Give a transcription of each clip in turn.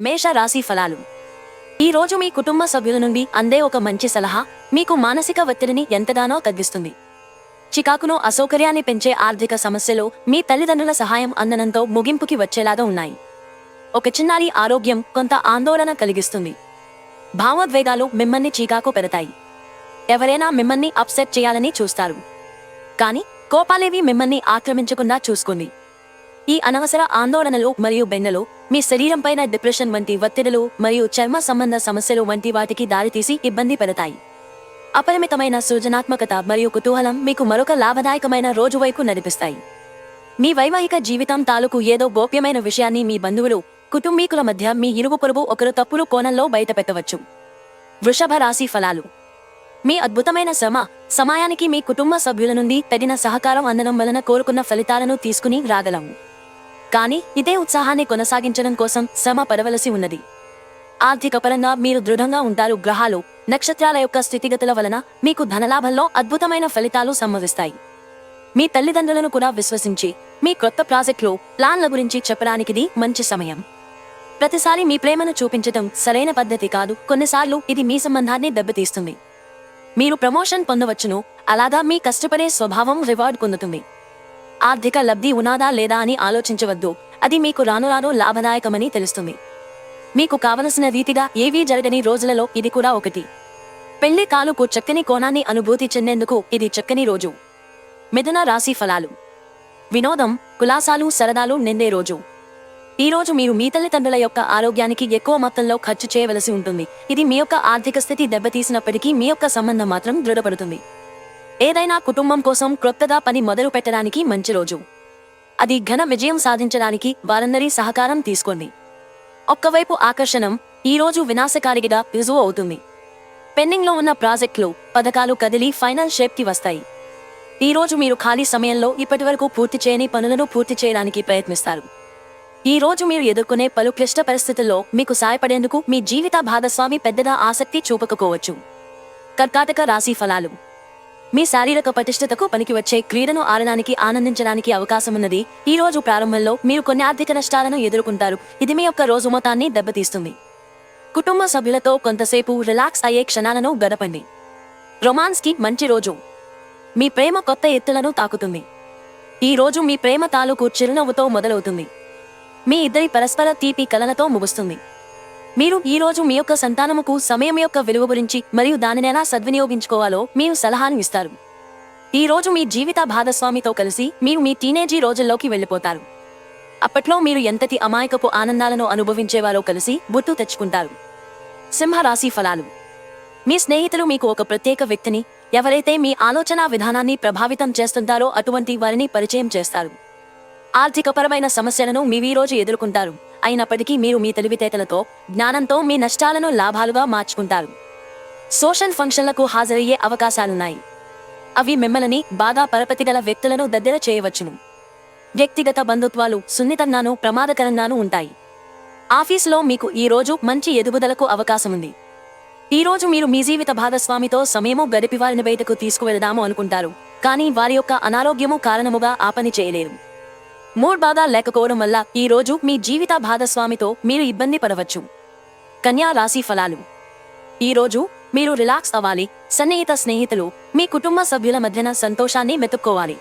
మేష రాశి ఫలాలు. ఈ రోజు మీ కుటుంబ సభ్యుల నుండి అందే ఒక మంచి సలహా మీకు మానసిక ఒత్తిడిని ఎంతగానో తగ్గిస్తుంది. చికాకును, అసౌకర్యాన్ని పెంచే ఆర్థిక సమస్యలు మీ తల్లిదండ్రుల సహాయం అందనంతో ముగింపుకి వచ్చేలాగా ఉన్నాయి. ఒక చిన్నారి ఆరోగ్యం కొంత ఆందోళన కలిగిస్తుంది. భావోద్వేగాలు మిమ్మల్ని చికాకు పెడతాయి. ఎవరైనా మిమ్మల్ని అప్సెట్ చేయాలని చూస్తారు, కానీ కోపాలేవి మిమ్మల్ని ఆక్రమించకుండా చూసుకోండి. ఈ అనవసర ఆందోళనలు మరియు బెంగలు మీ శరీరంపైన డిప్రెషన్ వంటి ఒత్తిడులు మరియు చర్మ సంబంధ సమస్యలు వంటి వాటికి దారితీసి ఇబ్బంది పెడతాయి. అపరిమితమైన సృజనాత్మకత మరియు కుతూహలం మీకు మరొక లాభదాయకమైన రోజు వైపు నడిపిస్తాయి. మీ వైవాహిక జీవితం తాలూకు ఏదో గోప్యమైన విషయాన్ని మీ బంధువులు, కుటుంబీకుల మధ్య మీ ఇరుగు పొరుగు ఒకరు తప్పుడు కోణంలో బయటపెట్టవచ్చు. వృషభ రాశి ఫలాలు. మీ అద్భుతమైన సమయానికి మీ కుటుంబ సభ్యుల నుండి తగిన సహకారం అందడం వలన కోరుకున్న ఫలితాలను తీసుకుని రాగలము. కానీ ఇదే ఉత్సాహాన్ని కొనసాగించడం కోసం శ్రమ పడవలసి ఉన్నది. ఆర్థిక పరంగా మీరు దృఢంగా ఉంటారు. గ్రహాలు, నక్షత్రాల యొక్క స్థితిగతుల వలన మీకు ధనలాభంలో అద్భుతమైన ఫలితాలు సంభవిస్తాయి. మీ తల్లిదండ్రులను కూడా విశ్వసించి మీ కొత్త ప్రాజెక్టులు, ప్లాన్ల గురించి చెప్పడానికిది మంచి సమయం. ప్రతిసారి మీ ప్రేమను చూపించటం సరైన పద్ధతి కాదు. కొన్నిసార్లు ఇది మీ సంబంధాన్ని దెబ్బతీస్తుంది. మీరు ప్రమోషన్ పొందవచ్చును, అలాగా మీ కష్టపడే స్వభావం రివార్డ్ పొందుతుంది. ఆర్థిక లబ్ధి ఉన్నదా లేదా అని ఆలోచించవద్దు, అది మీకు రాను లాభదాయకమని తెలుస్తుంది. మీకు కావలసిన రీతిగా ఏవీ జరగని రోజులలో ఇది కూడా ఒకటి. పెళ్లి కాలుకు చక్కని కోణాన్ని అనుభూతి చెందేందుకు ఇది చక్కని రోజు. మిథున రాశి ఫలాలు. వినోదం, కులాసాలు, సరదాలు నిండే రోజు. ఈ రోజు మీరు మీ తల్లిదండ్రుల యొక్క ఆరోగ్యానికి ఎక్కువ మొత్తంలో ఖర్చు చేయవలసి ఉంటుంది. ఇది మీ యొక్క ఆర్థిక స్థితి దెబ్బతీసినప్పటికీ మీ యొక్క సంబంధం మాత్రం దృఢపడుతుంది. ఏదైనా కుటుంబం కోసం క్రొత్తగా పని మొదలు పెట్టడానికి మంచి రోజు. అది ఘన విజయం సాధించడానికి వారందరి సహకారం తీసుకోండి. ఒక్కవైపు ఆకర్షణం ఈ రోజు వినాశకారిగా రుజువు అవుతుంది. పెండింగ్లో ఉన్న ప్రాజెక్టులు, పథకాలు కదిలి ఫైనల్ షేప్కి వస్తాయి. ఈ రోజు మీరు ఖాళీ సమయంలో ఇప్పటివరకు పూర్తి చేయని పనులను పూర్తి చేయడానికి ప్రయత్నిస్తారు. ఈ రోజు మీరు ఎదుర్కొనే పలు క్లిష్ట పరిస్థితుల్లో మీకు సాయపడేందుకు మీ జీవిత భాగస్వామి పెద్దగా ఆసక్తి చూపకపోవచ్చు. కర్కాటక రాశి ఫలాలు. మీ శారీరక పటిష్టతకు పనికివచ్చే క్రీడను ఆడడానికి ఆనందించడానికి అవకాశమున్నది. ఈ రోజు ప్రారంభంలో మీరు కొన్ని ఆర్థిక నష్టాలను ఎదుర్కొంటారు. ఇది మీ యొక్క రోజు మొత్తాన్ని దెబ్బతీస్తుంది. కుటుంబ సభ్యులతో కొంతసేపు రిలాక్స్ అయ్యే క్షణాలను గడపండి. రొమాన్స్కి మంచి రోజు. మీ ప్రేమ కొత్త ఎత్తులను తాకుతుంది. ఈ రోజు మీ ప్రేమ తాలూకు చిరునవ్వుతో మొదలవుతుంది. మీ ఇద్దరి పరస్పర తీపి కలలతో ముగుస్తుంది. మీరు ఈ రోజు మీ యొక్క సంతానముకు సమయం యొక్క విలువ గురించి మరియు దానిని ఎలా సద్వినియోగించుకోవాలో మీరు సలహాను ఇస్తారు. ఈ రోజు మీ జీవిత భాగస్వామితో కలిసి మీరు మీ టీనేజీ రోజుల్లోకి వెళ్ళిపోతారు. అప్పట్లో మీరు ఎంతటి అమాయకపు ఆనందాలను అనుభవించేవారో కలిసి గుర్తు తెచ్చుకుంటారు. సింహరాశి ఫలాలు. మీ స్నేహితులు మీకు ఒక ప్రత్యేక వ్యక్తిని, ఎవరైతే మీ ఆలోచన విధానాన్ని ప్రభావితం చేస్తుంటారో అటువంటి వారిని పరిచయం చేస్తారు. ఆర్థికపరమైన సమస్యలను మీ ఈ రోజు ఎదుర్కొంటారు. అయినప్పటికీ మీరు మీ తెలివితేటలతో, జ్ఞానంతో మీ నష్టాలను లాభాలుగా మార్చుకుంటారు. సోషల్ ఫంక్షన్లకు హాజరయ్యే అవకాశాలున్నాయి. అవి మిమ్మల్ని బాగా పరపతిగల వ్యక్తులను దగ్గర చేయవచ్చును. వ్యక్తిగత బంధుత్వాలు సున్నితంగానూ ప్రమాదకరంగానూ ఉంటాయి. ఆఫీసులో మీకు ఈ రోజు మంచి ఎదుగుదలకు అవకాశముంది. ఈ రోజు మీరు మీ జీవిత భాగస్వామితో సమయము గడిపి వారిని బయటకు తీసుకువెళదాము అనుకుంటారు, కానీ వారి యొక్క అనారోగ్యము కారణముగా ఆ పని చేయలేరు. మూడ్ బాగా లేకపోవడం వల్ల ఈ రోజు మీ జీవిత భాగస్వామితో మీరు ఇబ్బంది పడవచ్చు. కన్యా రాశి ఫలాలు. ఈ రోజు మీరు రిలాక్స్ అవ్వాలి. సన్నిహిత స్నేహితులు, మీ కుటుంబ సభ్యుల మధ్యన సంతోషాన్ని వెతుక్కోవాలి.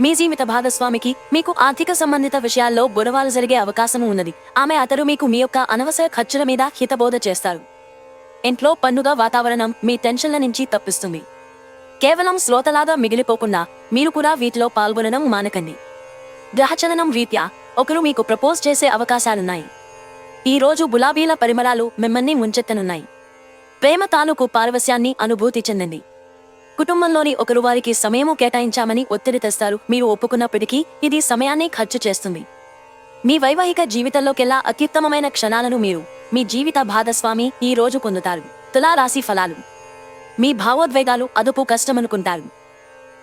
మీ జీవిత భాగస్వామికి మీకు ఆర్థిక సంబంధిత విషయాల్లో గొడవలు జరిగే అవకాశం ఉన్నది. అతడు మీకు మీ యొక్క అనవసర ఖర్చుల మీద హితబోధ చేస్తారు. ఇంట్లో పండుగ వాతావరణం మీ టెన్షన్ల నుంచి తప్పిస్తుంది. కేవలం శ్రోతలాగా మిగిలిపోకుండా మీరు కూడా వీటిలో పాల్గొనడం మానకండి. గ్రహచలనం రీత్యా ఒకరు మీకు ప్రపోజ్ చేసే అవకాశాలున్నాయి. ఈ రోజు గులాబీల పరిమళాలు మిమ్మల్ని ముంచెత్తనున్నాయి. ప్రేమ తాలూకు పారవస్యాన్ని అనుభూతి చెందండి. కుటుంబంలోని ఒకరు వారికి సమయము కేటాయించామని ఒత్తిడి తెస్తారు. మీరు ఒప్పుకున్నప్పటికీ ఇది సమయాన్ని ఖర్చు చేస్తుంది. మీ వైవాహిక జీవితంలోకెల్లా అత్యుత్తమమైన క్షణాలను మీరు, మీ జీవిత భాగస్వామి ఈ రోజు పొందుతారు. తులారాశి ఫలాలు. మీ భావోద్వేగాలు అదుపు కష్టమనుకుంటారు.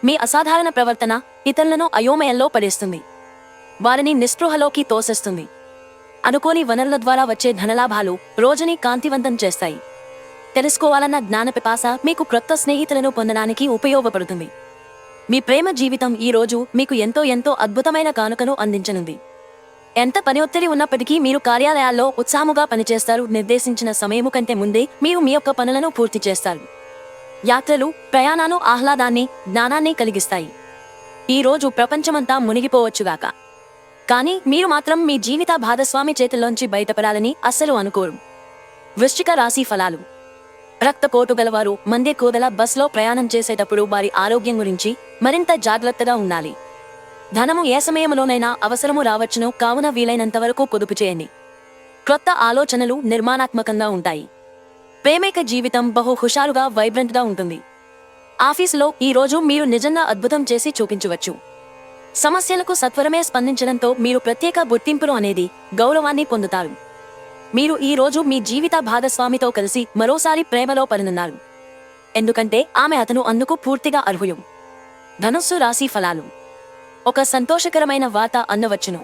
మీ అసాధారణ ప్రవర్తన ఇతరులను అయోమయంలో పడేస్తుంది. వారిని నిస్పృహలోకి తోసేస్తుంది. అనుకోని వనరుల ద్వారా వచ్చే ధనలాభాలు రోజుని కాంతివంతం చేస్తాయి. తెలుసుకోవాలన్న జ్ఞానపిపాస మీకు క్రొత్త స్నేహితులను పొందడానికి ఉపయోగపడుతుంది. మీ ప్రేమ జీవితం ఈ రోజు మీకు ఎంతో అద్భుతమైన కానుకను అందించనుంది. ఎంత పని ఒత్తిడి ఉన్నప్పటికీ మీరు కార్యాలయాల్లో ఉత్సాహముగా పనిచేస్తారు. నిర్దేశించిన సమయము కంటే ముందే మీరు మీ యొక్క పనులను పూర్తి చేస్తారు. యాత్రలు, ప్రయాణాలు ఆహ్లాదాన్ని, జ్ఞానాన్ని కలిగిస్తాయి. ఈ రోజు ప్రపంచమంతా మునిగిపోవచ్చుగాక, కానీ మీరు మాత్రం మీ జీవిత భాగస్వామి చేతుల్లోంచి బయటపడాలని అస్సలు అనుకోరు. వృశ్చిక రాశి ఫలాలు. రక్తపోటు గలవారు మందే కూదల బస్లో ప్రయాణం చేసేటప్పుడు వారి ఆరోగ్యం గురించి మరింత జాగ్రత్తగా ఉండాలి. ధనము ఏ సమయంలోనైనా అవసరము రావచ్చును, కావున వీలైనంత వరకు పొదుపు చేయండి. క్రొత్త ఆలోచనలు నిర్మాణాత్మకంగా ఉంటాయి. ప్రేమిక జీవితం బహు హుషారుగా, వైబ్రెంట్గా ఉంటుంది. ఆఫీసులో ఈ రోజు మీరు నిజంగా అద్భుతం చేసి చూపించవచ్చు. సమస్యలకు సత్వరమే స్పందించడంతో మీరు ప్రత్యేక గుర్తింపును అనేది గౌరవాన్ని పొందుతారు. మీరు ఈ రోజు మీ జీవిత భాగస్వామితో కలిసి మరోసారి ప్రేమలో పడనున్నారు, ఎందుకంటే ఆమె అతను అందుకు పూర్తిగా అర్హులు. ధనుస్సు రాశి ఫలాలు. ఒక సంతోషకరమైన వార్త అందవచ్చును.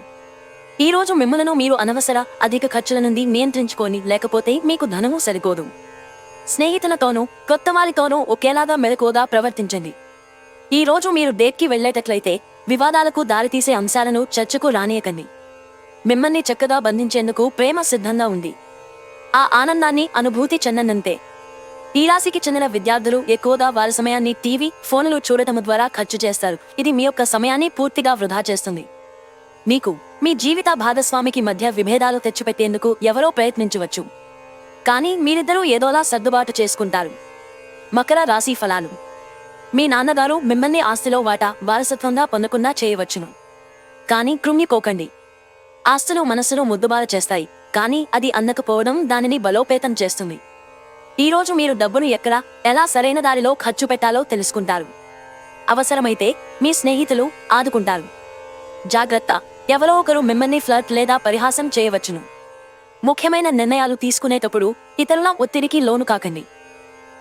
ఈ రోజు మిమ్మలను మీరు అనవసర అధిక ఖర్చుల నుండి నియంత్రించుకొని, లేకపోతే మీకు ధనము సరిపోదు. స్నేహితులతోనూ కొత్త వారితోనూ ఒకేలాగా మెలకువగా ప్రవర్తించండి. ఈ రోజు మీరు డేట్కి వెళ్లేటట్లయితే వివాదాలకు దారితీసే అంశాలను చర్చకు రానియకండి. మిమ్మల్ని చక్కగా బంధించేందుకు ప్రేమ సిద్ధంగా ఉంది. ఆ ఆనందాన్ని అనుభూతి చెందనంతే. ఈ రాశికి చెందిన విద్యార్థులు ఎక్కువగా వారి సమయాన్ని టీవీ, ఫోన్లు చూడటం ద్వారా ఖర్చు చేస్తారు. ఇది మీ యొక్క సమయాన్ని పూర్తిగా వృధా చేస్తుంది. మీకు మీ జీవిత భాగస్వామికి మధ్య విభేదాలు తెచ్చిపెట్టేందుకు ఎవరో ప్రయత్నించవచ్చు, కానీ మీరిద్దరూ ఏదోలా సర్దుబాటు చేసుకుంటారు. మకర రాశి ఫలాలు. మీ నాన్నగారు మిమ్మల్ని ఆస్తిలో వాటా వారసత్వంగా పొందకుండా చేయవచ్చును, కానీ కృంగిపోకండి. ఆస్తులు మనసును ముద్దుబార చేస్తాయి, కానీ అది అందకపోవడం దానిని బలోపేతం చేస్తుంది. ఈ రోజు మీరు డబ్బును ఎక్కడ, ఎలా సరైన దారిలో ఖర్చు పెట్టాలో తెలుసుకుంటారు. అవసరమైతే మీ స్నేహితులు ఆదుకుంటారు. జాగ్రత్త, ఎవరో ఒకరు మిమ్మల్ని ఫ్లర్ట్ లేదా పరిహాసం చేయవచ్చును. ముఖ్యమైన నిర్ణయాలు తీసుకునేటప్పుడు ఇతరుల ఒత్తిడికి లోను కాకండి.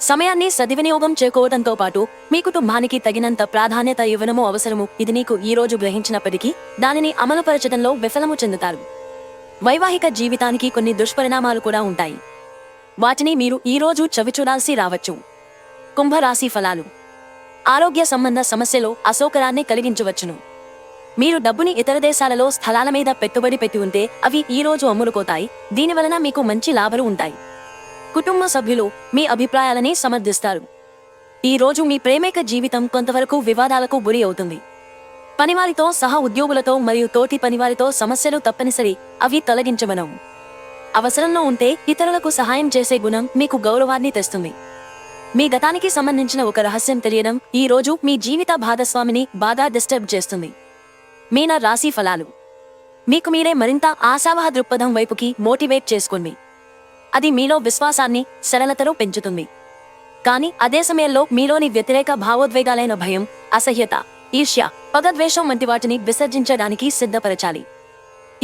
సమయాన్ని సద్వినియోగం చేసుకోవడంతో పాటు మీ కుటుంబానికి తగినంత ప్రాధాన్యత ఇవ్వడము అవసరము. ఇది నీకు ఈ రోజు గ్రహించినప్పటికీ దానిని అమలుపరచడంలో విఫలము చెందుతారు. వైవాహిక జీవితానికి కొన్ని దుష్పరిణామాలు కూడా ఉంటాయి. వాటిని మీరు ఈ రోజు చవిచూడాల్సి రావచ్చు. కుంభరాశి ఫలాలు. ఆరోగ్య సంబంధ సమస్యలు అసౌకర్యాన్ని కలిగించవచ్చును. మీరు డబ్బుని ఇతర దేశాలలో స్థలాల మీద పెట్టుబడి పెట్టి ఉంటే అవి ఈ రోజు అమ్ముడుపోతాయి. దీనివలన మీకు మంచి లాభాలు ఉంటాయి. కుటుంబ సభ్యులు మీ అభిప్రాయాలని సమర్థిస్తారు. ఈ రోజు మీ ప్రేమిక జీవితం కొంతవరకు వివాదాలకు గురి అవుతుంది. పనివారితో, సహా ఉద్యోగులతో మరియు తోటి పనివారితో సమస్యలు తప్పనిసరి, అవి తొలగించమనవు. అవసరంలో ఉంటే ఇతరులకు సహాయం చేసే గుణం మీకు గౌరవాన్ని తెస్తుంది. మీ గతానికి సంబంధించిన ఒక రహస్యం తెలియడం ఈ రోజు మీ జీవిత భాగస్వామిని బాగా డిస్టర్బ్ చేస్తుంది. మీన రాశి ఫలాలు. మీకు మీరే మరింత ఆశావహ దృక్పథం వైపుకి మోటివేట్ చేసుకోండి. అది మీలో విశ్వాసాన్ని, సరళతను పెంచుతుంది. కానీ అదే సమయంలో మీలోని వ్యతిరేక భావోద్వేగాలైన భయం, అసహ్యత, ఈర్ష్య, పగద్వేషం వంటి వాటిని విసర్జించడానికి సిద్ధపరచాలి.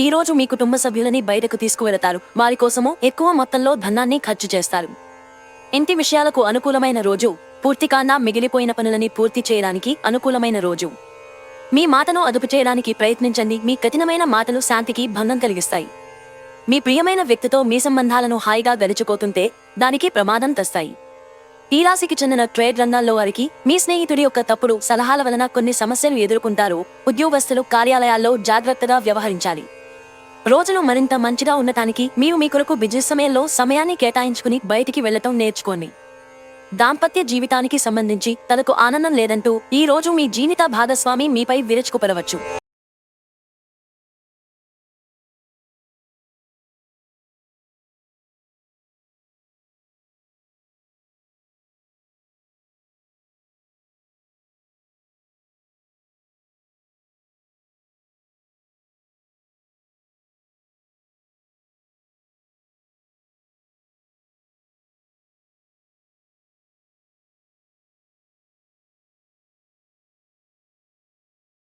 ఈ రోజు మీ కుటుంబ సభ్యులని బయటకు తీసుకువెళతారు. వారి కోసము ఎక్కువ మొత్తంలో ధనాన్ని ఖర్చు చేస్తారు. ఇంటి విషయాలకు అనుకూలమైన రోజు. పూర్తికాండా మిగిలిపోయిన పనులని పూర్తి చేయడానికి అనుకూలమైన రోజు. మీ మాటను అదుపు చేయడానికి ప్రయత్నించండి. మీ కఠినమైన మాటలు శాంతికి భంగం కలిగిస్తాయి. మీ ప్రియమైన వ్యక్తితో మీ సంబంధాలను హాయిగా గడిచిపోతుంటే దానికి ప్రమాదం తెస్తాయి. ఈ రాశికి చెందిన ట్రేడ్ రంగాల్లో వారికి మీ స్నేహితుడి యొక్క తప్పుడు సలహాల వలన కొన్ని సమస్యలు ఎదుర్కొంటారు. ఉద్యోగస్తులు కార్యాలయాల్లో జాగ్రత్తగా వ్యవహరించాలి. రోజులు మరింత మంచిగా ఉండటానికి మీరు మీ కొరకు బిజీ సమయంలో సమయాన్ని కేటాయించుకుని బయటికి వెళ్లటం నేర్చుకోండి. దాంపత్య జీవితానికి సంబంధించి తనకు ఆనందం లేదంటూ ఈ రోజు మీ జీవిత భాగస్వామి మీపై విరుచుకుపడవచ్చు.